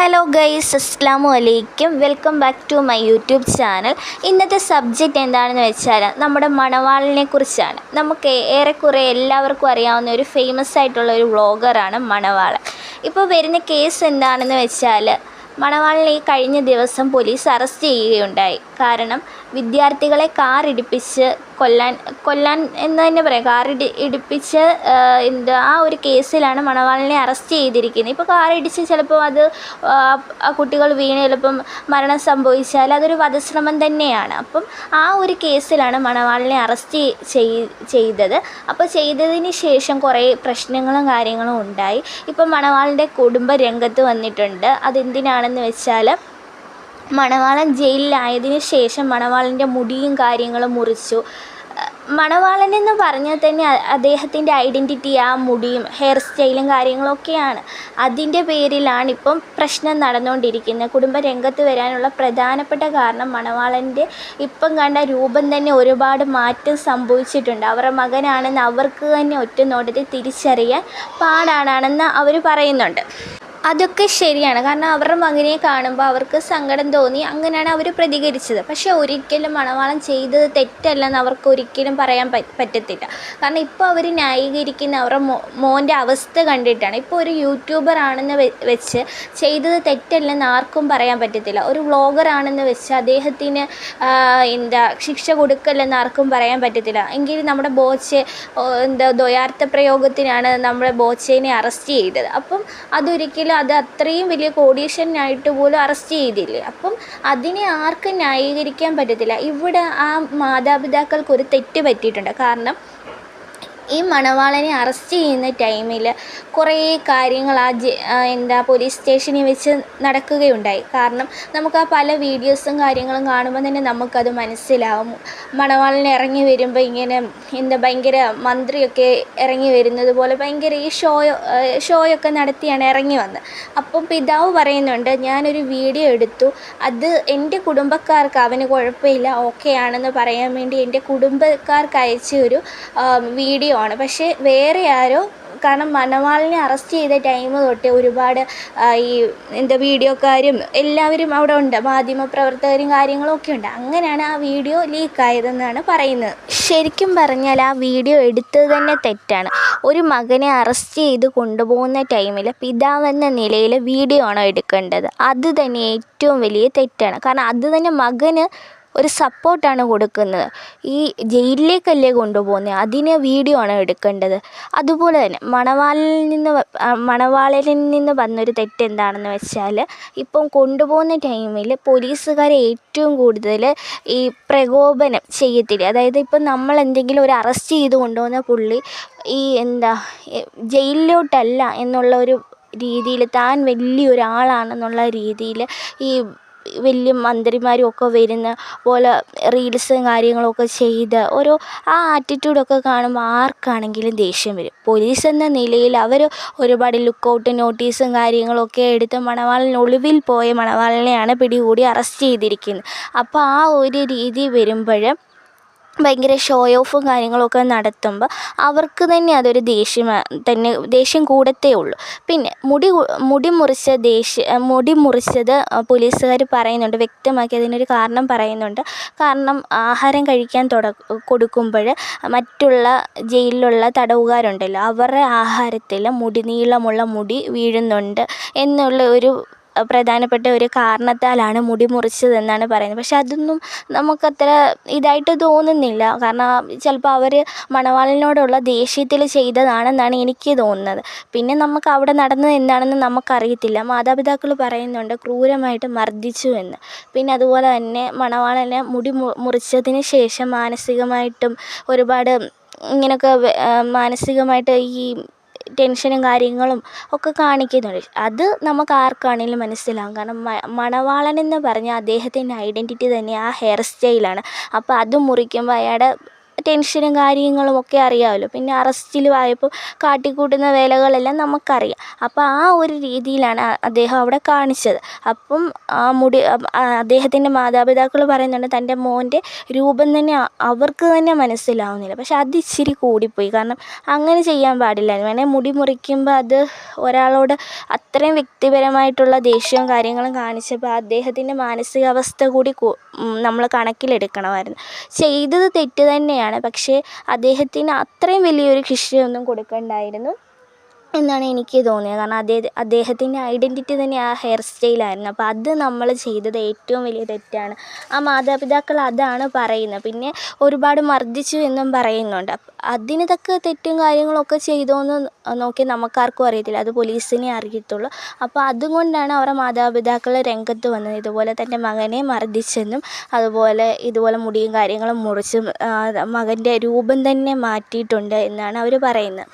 Hello guys, അസ്സലാമു അലൈക്കും. Welcome back to my YouTube channel. ഇന്നത്തെ സബ്ജക്റ്റ് എന്താണെന്ന് വെച്ചാൽ നമ്മുടെ മണവാളിനെ കുറിച്ചാണ്. നമുക്ക് ഏറെക്കുറെ എല്ലാവർക്കും അറിയാവുന്ന ഒരു ഫേമസ് ആയിട്ടുള്ള ഒരു വ്ളോഗറാണ് മണവാളൻ. ഇപ്പോൾ വരുന്ന കേസ് എന്താണെന്ന് വെച്ചാൽ മണവാളിനെ കഴിഞ്ഞ ദിവസം പോലീസ് അറസ്റ്റ് ചെയ്യുകയുണ്ടായി. കാരണം വിദ്യാർത്ഥികളെ കാറിടിപ്പിച്ച് കൊല്ലാൻ എന്ന് തന്നെ പറയാം. ഇടിപ്പിച്ച് ആ ഒരു കേസിലാണ് മണവാളിനെ അറസ്റ്റ് ചെയ്തിരിക്കുന്നത്. ഇപ്പോൾ കാറിടിച്ച് ചിലപ്പോൾ അത് ആ കുട്ടികൾ വീണ് ചിലപ്പം മരണം സംഭവിച്ചാൽ അതൊരു വധശ്രമം തന്നെയാണ്. അപ്പം ആ ഒരു കേസിലാണ് മണവാളിനെ അറസ്റ്റ് ചെയ്തത്. അപ്പോൾ ചെയ്തതിന് ശേഷം കുറേ പ്രശ്നങ്ങളും കാര്യങ്ങളും ഉണ്ടായി. ഇപ്പം മണവാളിൻ്റെ കുടുംബം രംഗത്ത് വന്നിട്ടുണ്ട്. അതെന്തിനാണെന്ന് വെച്ചാൽ മണവാളൻ ജയിലിലായതിനു ശേഷം മണവാളൻ്റെ മുടിയും കാര്യങ്ങളും മുറിച്ചു. മണവാളൻ എന്ന് പറഞ്ഞാൽ തന്നെ അദ്ദേഹത്തിൻ്റെ ഐഡൻറ്റിറ്റി ആ മുടിയും ഹെയർ സ്റ്റൈലും കാര്യങ്ങളൊക്കെയാണ്. അതിൻ്റെ പേരിലാണ് ഇപ്പം പ്രശ്നം നടന്നുകൊണ്ടിരിക്കുന്നത്. കുടുംബ രംഗത്ത് വരാനുള്ള പ്രധാനപ്പെട്ട കാരണം മണവാളൻ്റെ ഇപ്പം കണ്ട രൂപം തന്നെ ഒരുപാട് മാറ്റം സംഭവിച്ചിട്ടുണ്ട്. അവരുടെ മകനാണെന്ന് അവർക്ക് തന്നെ ഒറ്റ നോട്ടത്തിൽ തിരിച്ചറിയാൻ പാടാണെന്ന് അവർ പറയുന്നുണ്ട്. അതൊക്കെ ശരിയാണ്. കാരണം അവരുടെ മകനെ കാണുമ്പോൾ അവർക്ക് സങ്കടം തോന്നി, അങ്ങനെയാണ് അവർ പ്രതികരിച്ചത്. പക്ഷേ ഒരിക്കലും മണവാളൻ ചെയ്തത് തെറ്റല്ലെന്ന് അവർക്ക് ഒരിക്കലും പറയാൻ പറ്റത്തില്ല. കാരണം ഇപ്പോൾ അവർ ന്യായീകരിക്കുന്ന അവരുടെ മോൻ്റെ അവസ്ഥ കണ്ടിട്ടാണ്. ഇപ്പോൾ ഒരു യൂട്യൂബർ ആണെന്ന് വെച്ച് ചെയ്തത് തെറ്റല്ലെന്ന് ആർക്കും പറയാൻ പറ്റത്തില്ല. ഒരു വ്ളോഗറാണെന്ന് വെച്ച് അദ്ദേഹത്തിന് ശിക്ഷ കൊടുക്കല്ലെന്ന് ആർക്കും പറയാൻ പറ്റത്തില്ല. എങ്കിൽ നമ്മുടെ ബോച്ചെ ദ്വയാർത്ഥ പ്രയോഗത്തിനാണ് നമ്മുടെ ബോച്ചേനെ അറസ്റ്റ് ചെയ്തത്. അപ്പം അതൊരിക്കലും അത് അത്രയും വലിയ കോടീശ്വരനായിട്ട് പോലും അറസ്റ്റ് ചെയ്തില്ലേ. അപ്പം അതിനെ ആർക്കും ന്യായീകരിക്കാൻ പറ്റത്തില്ല. ഇവിടെ ആ മാതാപിതാക്കൾക്ക് ഒരു തെറ്റ് പറ്റിയിട്ടുണ്ട്. കാരണം ഈ മണവാളനെ അറസ്റ്റ് ചെയ്യുന്ന ടൈമിൽ കുറേ കാര്യങ്ങൾ പോലീസ് സ്റ്റേഷനിൽ വെച്ച് നടക്കുകയുണ്ടായി. കാരണം നമുക്ക് ആ പല വീഡിയോസും കാര്യങ്ങളും കാണുമ്പോൾ തന്നെ നമുക്കത് മനസ്സിലാവും. മണവാളൻ ഇറങ്ങി വരുമ്പോൾ ഇങ്ങനെ ഭയങ്കര മന്ത്രിയൊക്കെ ഇറങ്ങി വരുന്നത് പോലെ ഭയങ്കര ഈ ഷോയൊക്കെ നടത്തിയാണ് ഇറങ്ങി വന്നത്. അപ്പം പിതാവ് പറയുന്നുണ്ട്, ഞാനൊരു വീഡിയോ എടുത്തു, അത് എൻ്റെ കുടുംബക്കാർക്ക് അവന് കുഴപ്പമില്ല, ഓക്കെ ആണെന്ന് പറയാൻ വേണ്ടി എൻ്റെ കുടുംബക്കാർക്ക് അയച്ച ഒരു വീഡിയോ ആണ്. പക്ഷേ വേറെ ആരോ, കാരണം മണവാളിനെ അറസ്റ്റ് ചെയ്ത ടൈം തൊട്ട് ഒരുപാട് വീഡിയോക്കാരും എല്ലാവരും അവിടെ ഉണ്ട്, മാധ്യമപ്രവർത്തകരും കാര്യങ്ങളും ഒക്കെ ഉണ്ട്. അങ്ങനെയാണ് ആ വീഡിയോ ലീക്കായതെന്നാണ് പറയുന്നത്. ശരിക്കും പറഞ്ഞാൽ ആ വീഡിയോ എടുത്തത് തന്നെ തെറ്റാണ്. ഒരു മകനെ അറസ്റ്റ് ചെയ്ത് കൊണ്ടുപോകുന്ന ടൈമിൽ പിതാവെന്ന നിലയിൽ വീഡിയോ ആണോ എടുക്കേണ്ടത്? അത് തന്നെ ഏറ്റവും വലിയ തെറ്റാണ്. കാരണം അത് തന്നെ മകന് ഒരു സപ്പോർട്ടാണ് കൊടുക്കുന്നത്. ഈ ജയിലിലേക്കല്ലേ കൊണ്ടുപോകുന്നത്, അതിന് വീഡിയോ ആണ് എടുക്കേണ്ടത്. അതുപോലെ തന്നെ മണവാളനിൽ നിന്ന് വന്നൊരു തെറ്റ് എന്താണെന്ന് വെച്ചാൽ, ഇപ്പം കൊണ്ടുപോകുന്ന ടൈമിൽ പോലീസുകാരെ ഏറ്റവും കൂടുതൽ ഈ പ്രകോപനം ചെയ്യത്തില്ല. അതായത് ഇപ്പം നമ്മൾ എന്തെങ്കിലും ഒരു അറസ്റ്റ് ചെയ്ത് കൊണ്ടുപോകുന്ന പുള്ളി ഈ ജയിലിലോട്ടല്ല എന്നുള്ള ഒരു രീതിയിൽ, താൻ വലിയൊരാളാണെന്നുള്ള രീതിയിൽ ഈ വലിയ മന്ത്രിമാരും ഒക്കെ വരുന്ന പോലെ റീൽസും കാര്യങ്ങളൊക്കെ ചെയ്ത് ആ ആറ്റിറ്റ്യൂഡൊക്കെ കാണുമ്പോൾ ആർക്കാണെങ്കിലും ദേഷ്യം വരും. പോലീസ് എന്ന നിലയിൽ അവർ ഒരുപാട് ലുക്കൗട്ട് നോട്ടീസും കാര്യങ്ങളൊക്കെ എടുത്ത് ഒളിവിൽ പോയ മണവാളനെയാണ് പിടികൂടി അറസ്റ്റ് ചെയ്തിരിക്കുന്നത്. അപ്പോൾ ആ ഒരു രീതി വരുമ്പോൾ ഭയങ്കര ഷോ ഓഫും കാര്യങ്ങളൊക്കെ നടത്തുമ്പോൾ അവർക്ക് തന്നെ അതൊരു ദേഷ്യം കൂടത്തേ ഉള്ളൂ. പിന്നെ മുടി മുറിച്ചത് പോലീസുകാർ പറയുന്നുണ്ട്, വ്യക്തമാക്കി അതിനൊരു കാരണം പറയുന്നുണ്ട്. കാരണം ആഹാരം കഴിക്കാൻ കൊടുക്കുമ്പോൾ മറ്റുള്ള ജയിലിലുള്ള തടവുകാരുണ്ടല്ലോ, അവരുടെ ആഹാരത്തിൽ നീളമുള്ള മുടി വീഴുന്നുണ്ട് എന്നുള്ള ഒരു പ്രധാനപ്പെട്ട ഒരു കാരണത്താലാണ് മുടി മുറിച്ചതെന്നാണ് പറയുന്നത്. പക്ഷെ അതൊന്നും നമുക്കത്ര ഇതായിട്ട് തോന്നുന്നില്ല. കാരണം ചിലപ്പോൾ അവർ മണവാളിനോടുള്ള ദേഷ്യത്തിൽ ചെയ്തതാണെന്നാണ് എനിക്ക് തോന്നുന്നത്. പിന്നെ നമുക്ക് അവിടെ നടന്നത് എന്താണെന്ന് നമുക്കറിയത്തില്ല. മാതാപിതാക്കൾ പറയുന്നുണ്ട് ക്രൂരമായിട്ട് മർദ്ദിച്ചു എന്ന്. പിന്നെ അതുപോലെ തന്നെ മണവാളനെ മുടി മുറിച്ചതിന് ശേഷം മാനസികമായിട്ടും ഒരുപാട് ഇങ്ങനെയൊക്കെ മാനസികമായിട്ട് ഈ ടെൻഷനും കാര്യങ്ങളും ഒക്കെ കാണിക്കുന്നുണ്ട്. അത് നമുക്ക് ആർക്കാണെങ്കിലും മനസ്സിലാകും. കാരണം മണവാളൻ എന്ന് പറഞ്ഞാൽ അദ്ദേഹത്തിൻ്റെ ഐഡൻറ്റിറ്റി തന്നെ ആ ഹെയർ സ്റ്റൈലാണ്. അപ്പോൾ അത് മുറിക്കുമ്പോൾ അയാളുടെ ടെൻഷനും കാര്യങ്ങളും ഒക്കെ അറിയാമല്ലോ. പിന്നെ അറസ്റ്റിലും ആയപ്പോൾ കാട്ടിക്കൂട്ടുന്ന വേലകളെല്ലാം നമുക്കറിയാം. അപ്പോൾ ആ ഒരു രീതിയിലാണ് അദ്ദേഹം അവിടെ കാണിച്ചത്. അപ്പം അദ്ദേഹത്തിൻ്റെ മാതാപിതാക്കൾ പറയുന്നുണ്ട് തൻ്റെ മോൻ്റെ രൂപം തന്നെ അവർക്ക് തന്നെ മനസ്സിലാവുന്നില്ല. പക്ഷെ അത് ഇച്ചിരി കൂടിപ്പോയി. കാരണം അങ്ങനെ ചെയ്യാൻ പാടില്ലായിരുന്നു. വേണേൽ മുടി മുറിക്കുമ്പോൾ അത് ഒരാളോട് അത്രയും വ്യക്തിപരമായിട്ടുള്ള ദേഷ്യവും കാര്യങ്ങളും കാണിച്ചപ്പോൾ അദ്ദേഹത്തിൻ്റെ മാനസികാവസ്ഥ കൂടി നമ്മൾ കണക്കിലെടുക്കണമായിരുന്നു. ചെയ്തത് തെറ്റ് തന്നെയാണ്, പക്ഷേ അദ്ദേഹത്തിന് അത്രയും വലിയൊരു ശിക്ഷയൊന്നും കൊടുക്കണ്ടായിരുന്നു എന്നാണ് എനിക്ക് തോന്നിയത്. കാരണം അദ്ദേഹത്തിൻ്റെ ഐഡൻറ്റിറ്റി തന്നെ ആ ഹെയർ സ്റ്റൈലായിരുന്നു. അപ്പോൾ അത് നമ്മൾ ചെയ്തത് ഏറ്റവും വലിയ തെറ്റാണ്. ആ മാതാപിതാക്കൾ അതാണ് പറയുന്നത്. പിന്നെ ഒരുപാട് മർദ്ദിച്ചു എന്നും പറയുന്നുണ്ട്. അതിന് തക്ക തെറ്റും കാര്യങ്ങളൊക്കെ ചെയ്തോയെന്ന് നോക്കി നമുക്കാർക്കും അറിയത്തില്ല, അത് പോലീസിനെ അറിയത്തുള്ളൂ. അപ്പോൾ അതുകൊണ്ടാണ് അവരുടെ മാതാപിതാക്കൾ രംഗത്ത് വന്നത്. ഇതുപോലെ തൻ്റെ മകനെ മർദ്ദിച്ചെന്നും ഇതുപോലെ മുടിയും കാര്യങ്ങളും മുറിച്ചും മകൻ്റെ രൂപം തന്നെ മാറ്റിയിട്ടുണ്ട് എന്നാണ് അവർ പറയുന്നത്.